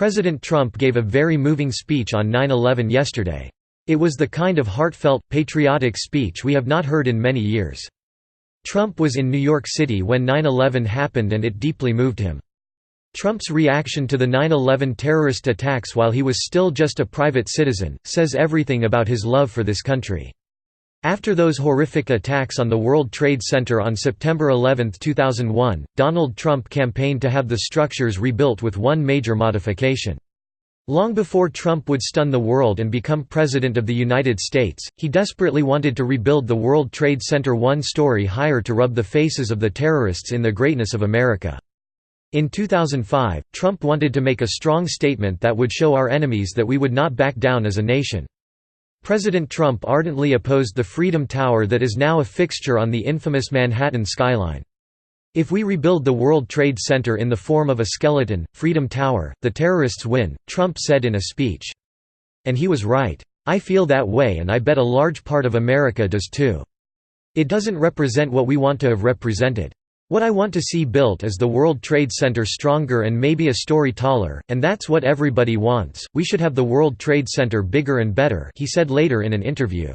President Trump gave a very moving speech on 9/11 yesterday. It was the kind of heartfelt, patriotic speech we have not heard in many years. Trump was in New York City when 9/11 happened and it deeply moved him. Trump's reaction to the 9/11 terrorist attacks while he was still just a private citizen, says everything about his love for this country. After those horrific attacks on the World Trade Center on September 11, 2001, Donald Trump campaigned to have the structures rebuilt with one major modification. Long before Trump would stun the world and become President of the United States, he desperately wanted to rebuild the World Trade Center one story higher to rub the faces of the terrorists in the greatness of America. In 2005, Trump wanted to make a strong statement that would show our enemies that we would not back down as a nation. President Trump ardently opposed the Freedom Tower that is now a fixture on the infamous Manhattan skyline. "If we rebuild the World Trade Center in the form of a skeleton, Freedom Tower, the terrorists win," Trump said in a speech. And he was right. "I feel that way and I bet a large part of America does too. It doesn't represent what we want to have represented. What I want to see built is the World Trade Center stronger and maybe a story taller, and that's what everybody wants. We should have the World Trade Center bigger and better," he said later in an interview.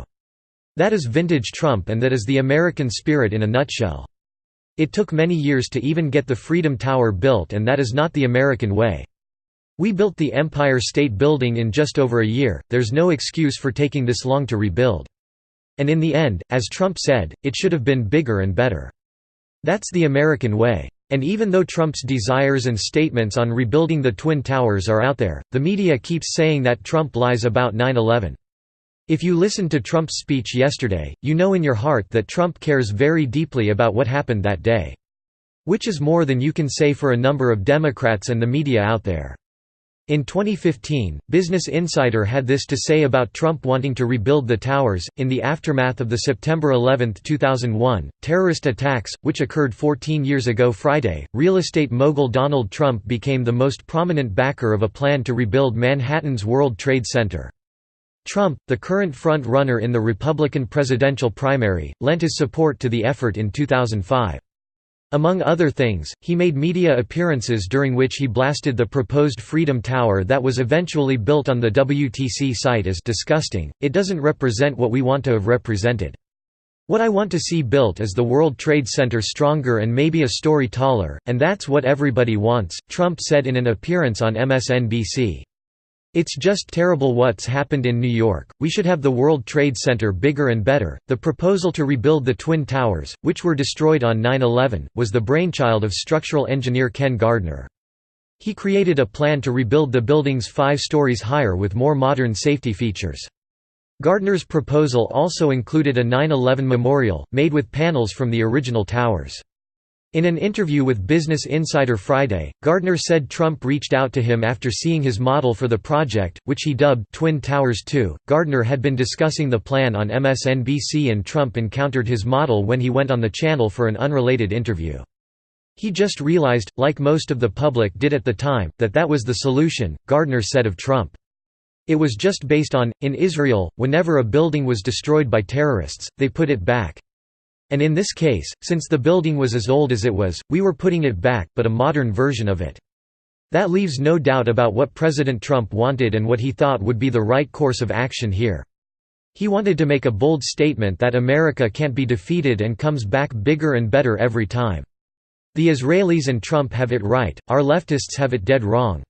That is vintage Trump and that is the American spirit in a nutshell. "It took many years to even get the Freedom Tower built and that is not the American way. We built the Empire State Building in just over a year, there's no excuse for taking this long to rebuild. And in the end, as Trump said, it should have been bigger and better. That's the American way." And even though Trump's desires and statements on rebuilding the Twin Towers are out there, the media keeps saying that Trump lies about 9/11. If you listened to Trump's speech yesterday, you know in your heart that Trump cares very deeply about what happened that day. Which is more than you can say for a number of Democrats and the media out there. In 2015, Business Insider had this to say about Trump wanting to rebuild the towers. In the aftermath of the September 11, 2001, terrorist attacks, which occurred 14 years ago Friday, real estate mogul Donald Trump became the most prominent backer of a plan to rebuild Manhattan's World Trade Center. Trump, the current front-runner in the Republican presidential primary, lent his support to the effort in 2005. Among other things, he made media appearances during which he blasted the proposed Freedom Tower that was eventually built on the WTC site as disgusting. "It doesn't represent what we want to have represented. What I want to see built is the World Trade Center stronger and maybe a story taller, and that's what everybody wants," Trump said in an appearance on MSNBC. "It's just terrible what's happened in New York. We should have the World Trade Center bigger and better." The proposal to rebuild the Twin Towers, which were destroyed on 9/11, was the brainchild of structural engineer Ken Gardner. He created a plan to rebuild the buildings 5 stories higher with more modern safety features. Gardner's proposal also included a 9/11 memorial, made with panels from the original towers. In an interview with Business Insider Friday, Gardner said Trump reached out to him after seeing his model for the project, which he dubbed Twin Towers 2. Gardner had been discussing the plan on MSNBC and Trump encountered his model when he went on the channel for an unrelated interview. "He just realized, like most of the public did at the time, that was the solution," Gardner said of Trump. "It was just based on, in Israel, whenever a building was destroyed by terrorists, they put it back. And in this case, since the building was as old as it was, we were putting it back, but a modern version of it. That leaves no doubt about what President Trump wanted and what he thought would be the right course of action here. He wanted to make a bold statement that America can't be defeated and comes back bigger and better every time. The Israelis and Trump have it right, our leftists have it dead wrong.